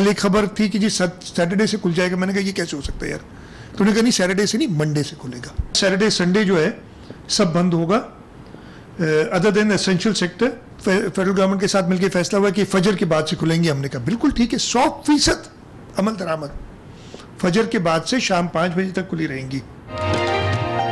कल एक खबर थी कि जी सैटरडे से खुल जाएगा, मैंने कहा ये कैसे हो सकता है यार, तो उन्होंने कहा नहीं सैटरडे से नहीं मंडे से खुलेगा। सैटरडे संडे जो है सब बंद होगा other than essential sector. Federal government के साथ मिलकर फैसला हुआ कि फजर के बाद से खुलेंगे। हमने कहा बिल्कुल ठीक है, 100% अमल दरामद, फजर के बाद से शाम 5 बजे तक खुली रहेंगी।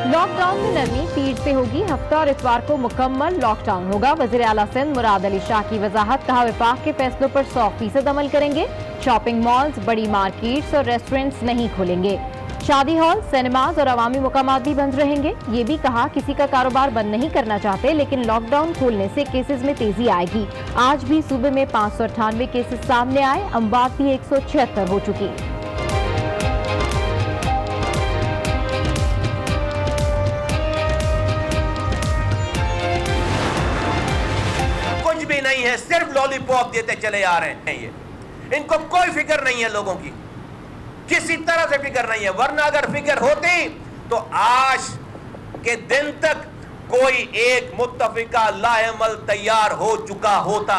लॉकडाउन में नरमी, पीर से होगी। हफ्ता और इतवार को मुकम्मल लॉकडाउन होगा। वज़ीर आला सिंध मुराद अली शाह की वजाहत, कहा विफाक के फैसलों पर 100% अमल करेंगे। शॉपिंग मॉल्स, बड़ी मार्केट्स और रेस्टोरेंट्स नहीं खुलेंगे। शादी हॉल, सिनेमाज और अवामी मुकामात भी बंद रहेंगे। ये भी कहा किसी का कारोबार बंद नहीं करना चाहते, लेकिन लॉकडाउन खोलने से केसेस में तेजी आएगी। आज भी सूबे में 598 केसेस सामने आए, अमवात भी 176 हो चुकी। कुछ भी नहीं है, सिर्फ लॉलीपॉप देते चले आ रहे हैं। ये इनको कोई फिक्र नहीं है, लोगों की किसी तरह से फिक्र नहीं है। वरना अगर फिक्र होती तो आज के दिन तक कोई एक मुत्तफिका लाएमल तैयार हो चुका होता।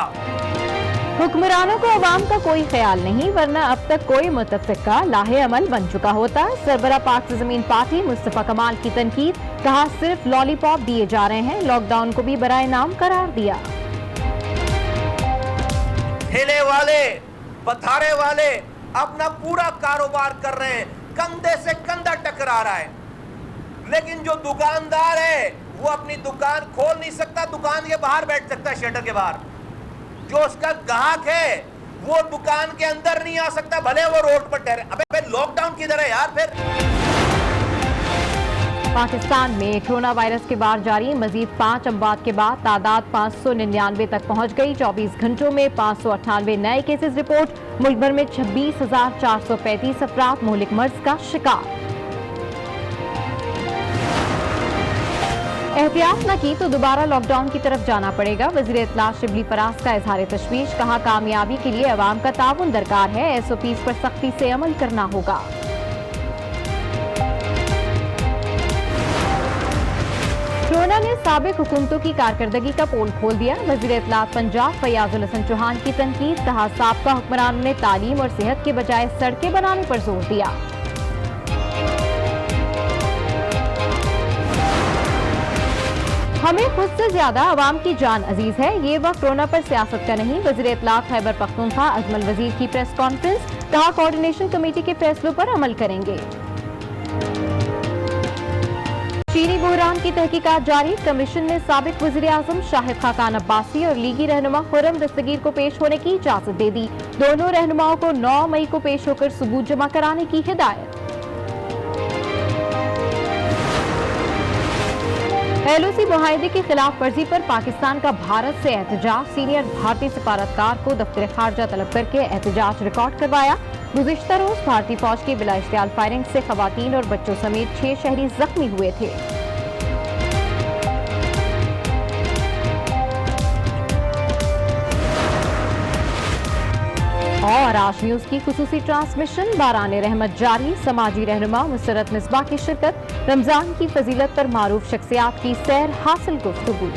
हुक्मरानों को अवाम का कोई ख्याल नहीं, वरना अब तक कोई मुत्तफिका लाहे अमल बन चुका होता। सरबरा पाक से जमीन पार्टी मुस्तफा कमाल की तनकीद, कहा सिर्फ लॉलीपॉप दिए जा रहे हैं, लॉकडाउन को भी बराए नाम करार दिया। ठेले वाले, पथारे वाले अपना पूरा कारोबार कर रहे हैं, कंधे से कंधा टकरा रहा है, लेकिन जो दुकानदार है वो अपनी दुकान खोल नहीं सकता, दुकान के बाहर बैठ सकता है, शटर के बाहर। जो उसका ग्राहक है वो दुकान के अंदर नहीं आ सकता, भले वो रोड पर ठहरे। अबे लॉकडाउन किधर है यार फिर? पाकिस्तान में कोरोना वायरस के बार जारी, मजीद 5 अमवात के बाद तादाद 599 तक पहुंच गई। 24 घंटों में 598 नए केसेस रिपोर्ट। मुल्क भर में 26,435 अफराद मुहलिक मर्ज का शिकार। एहतियात न की तो दोबारा लॉकडाउन की तरफ जाना पड़ेगा। वज़ीर इत्तला शिबली फराज का इजहार तशवीश, कहा कामयाबी के लिए अवाम का ताउन दरकार है, SOPs पर सख्ती से अमल करना होगा। कोरोना ने साबिक हुकूमतों की कारकर्दगी का पोल खोल दिया। वज़ीर इत्तलात पंजाब फयाजुल हसन चौहान की तनकीद, कहा साबका हुक्मरानों ने तालीम और सेहत के बजाय सड़कें बनाने पर जोर दिया। हमें खुद से ज्यादा अवाम की जान अजीज है, ये वक्त कोरोना पर सियासत का नहीं। वज़ीर इत्तलात खैबर पख्तूनख्वा अजमल वजीर की प्रेस कॉन्फ्रेंस, कहा कोऑर्डिनेशन कमेटी के फैसलों पर अमल करेंगे। चीनी बहरान की तहकीकात जारी, कमीशन ने साबिक वज़ीर आज़म शाहिद खाकान अब्बासी और लीगी रहनुमा खुर्रम दस्तगीर को पेश होने की इजाजत दे दी। दोनों रहनुमाओं को 9 मई को पेश होकर सबूत जमा कराने की हिदायत। LOC मुआहदे की खिलाफ वर्जी पर पाकिस्तान का भारत से एहतजाज, सीनियर भारतीय सफारतकार को दफ्तर खारजा तलब करके एहतजाज रिकॉर्ड करवाया। गुज़िश्ता रोज भारतीय फौज की बिला इश्तियाल फायरिंग से खवातीन और बच्चों समेत 6 शहरी जख्मी हुए थे। और आज न्यूज की खुसूसी ट्रांसमिशन बाराने रहमत जारी, समाजी रहनुमा मुसरत मिसबाह की शिरकत, रमजान की फजीलत पर मारूफ शख्सियात की सैर, हासिल गुफ्तगू।